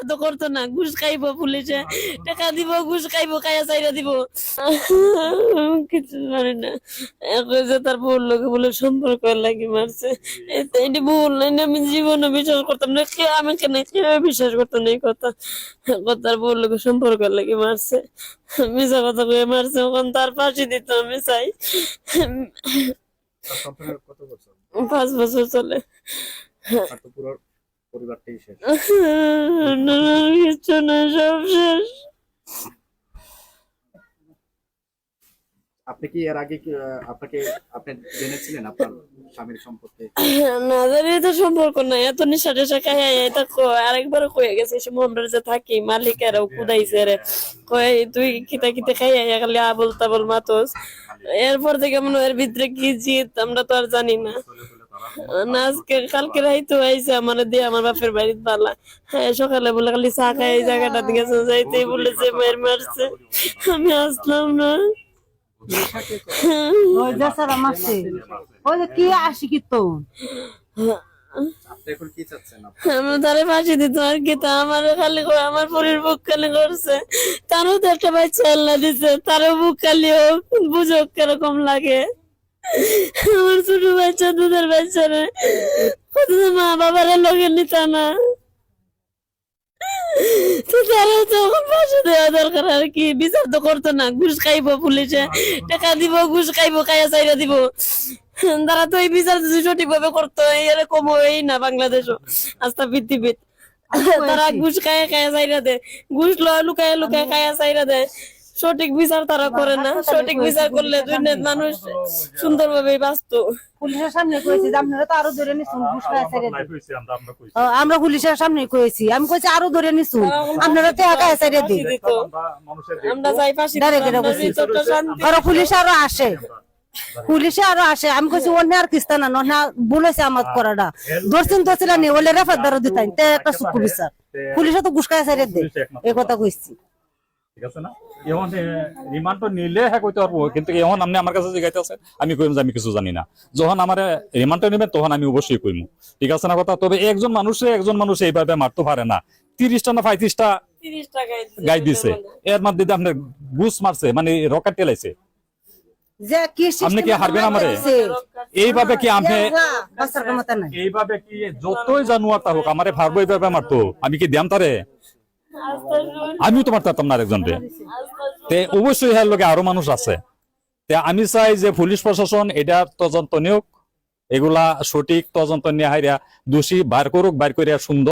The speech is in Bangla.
তো করতো না, ঘুষ খাইবো পুলিশে, টাকা দিব, ঘুষ খাইবো, খাইয়া চাইরা দিব। কিছু জানি না। এখন যে তার বউর লোকে বলে সম্পর্ক লাগি মারছে, এটি ভুল না, আমি জীবনে বিশ্বাস করতাম না। আমি কেন কিভাবে বিশ্বাস করতাম না এই কথা? তার বউর লোকে সম্পর্ক লাগি মারছে, মিশা কথা কয়ে মারছে। ওখান তার ফাঁসি দিত আমি চাই। তার সন্তানের কত বছর? 5 বছর চলে। আর তো পুরো পরিবারটাই শেষ। না, কিছু না, সব শেষ। আপনি কি এর আগে আপনাকে আপনি জেনেছিলেন আপনার স্বামীর সম্পর্কে? না জানি, তো সম্পর্ক নাই। এত নিশা টিশা খাই এটা আরেকবার কয়ে গেছে, সে মন্ডল যে থাকি মালিকেরাও কুদাইছে রে, কয় তুই কিতা কিতা খাই খালি আবল তাবল মাতস। এরপর থেকে মনে হয় এর ভিতরে কি জিত আমরা তো আর জানি না। না আজকে কালকে রাইতো আইছে আমার দিয়ে আমার বাপের বাড়ির বালা। হ্যাঁ, সকালে বলে খালি চা খাই এই জায়গাটা দিকে যাইতেই বলেছে মায়ের মারছে। আমি আসলাম না। ওই বেচারা মারছে, ওই যে কি আসি কি তো আপনি এখন কি চাচ্ছেন? আমি তারে ফাঁসি দিত আর কি, তা আমার খালি আমার পরের বুক খালি করছে। তারও তো একটা বাচ্চা আল্লাহ দিছে, তারও বুক খালি হোক, বুঝোক কিরকম লাগে। আমার ছোট বাচ্চা, দুধের বাচ্চা রে মা বাবার লগে নিত না, তো তারা তখন ফাঁসি দেওয়া দরকার আর কি। বিচার তো করতো না, ঘুষ খাইবো পুলিশে, টাকা দিব, ঘুষ খাইবো, খাইয়া চাইরা দিব। তারা তো এই বিচার যদি সঠিক ভাবে করতো এরকম হই না বাংলাদেশও, আস্থা পৃথিবীর। তারা ঘুষ খায় খায়া চাইরা দেয়, ঘুষ লয় লুকায় লুকায় খায়া চাইরা দেয়। সঠিক বিচার তারা করে না। সঠিক বিচার করলে দুনিয়ার মানুষ সুন্দরভাবে বাঁচতো। পুলিশের সামনে কয়েছি যে আপনারা তো আরো ধরে নিছুন, ঘুষ খায় ছেড়ে দেন। আমরা পুলিশের সামনে কয়েছি, আমি কইছি আরো ধরে নিছুন, আপনারা তো একা ছেড়ে দিন। আমরা যাই ফাঁসি আর পুলিশ আরো আসে, পুলিশে আরো আসে। আমি কইছি অন্য আর কিস্তা না, না বলেছে আমার করাটা ধরছেন তো ছিল নি, ওলে রেফার দ্বারা দিতাম তে একটা সুখ বিচার। পুলিশে তো ঘুষ খায় ছেড়ে দেয়, এই কথা কইছি। ঠিক আছে না? এখন রিমান্ড নিলে হ্যাঁ কইতে পারবো, কিন্তু এখন আপনি আমার কাছে জিজ্ঞাসা আছেন, আমি কইম যে আমি কিছু জানি না। যখন আমার রিমান্ড নেবেন তখন আমি অবশ্যই কইম, ঠিক আছে না কথা? তবে একজন মানুষ এইভাবে মারতে পারে না। 30টা না 35টা গাই দিছে, এর মধ্যে আপনি ঘুষ মারছে, মানে রকেট টেলাইছে। যে কি আপনি কি হারবেন আমারে? এইভাবে কি আপনি এইভাবে কি যতই জানুয়ার তা হোক আমারে ভারবো এইভাবে মারতো? আমি কি দিয়াম তারে? আমিও তো মারতাম না আরেকজন রে। তে অবশ্যই এর লগে আরো মানুষ আছে। তে আমি চাই যে পুলিশ প্রশাসন এটা তদন্ত নিয়োগ, এগুলা সঠিক তদন্ত নিয়ে হাইরা দোষী বার করুক, বার করিয়া সুন্দর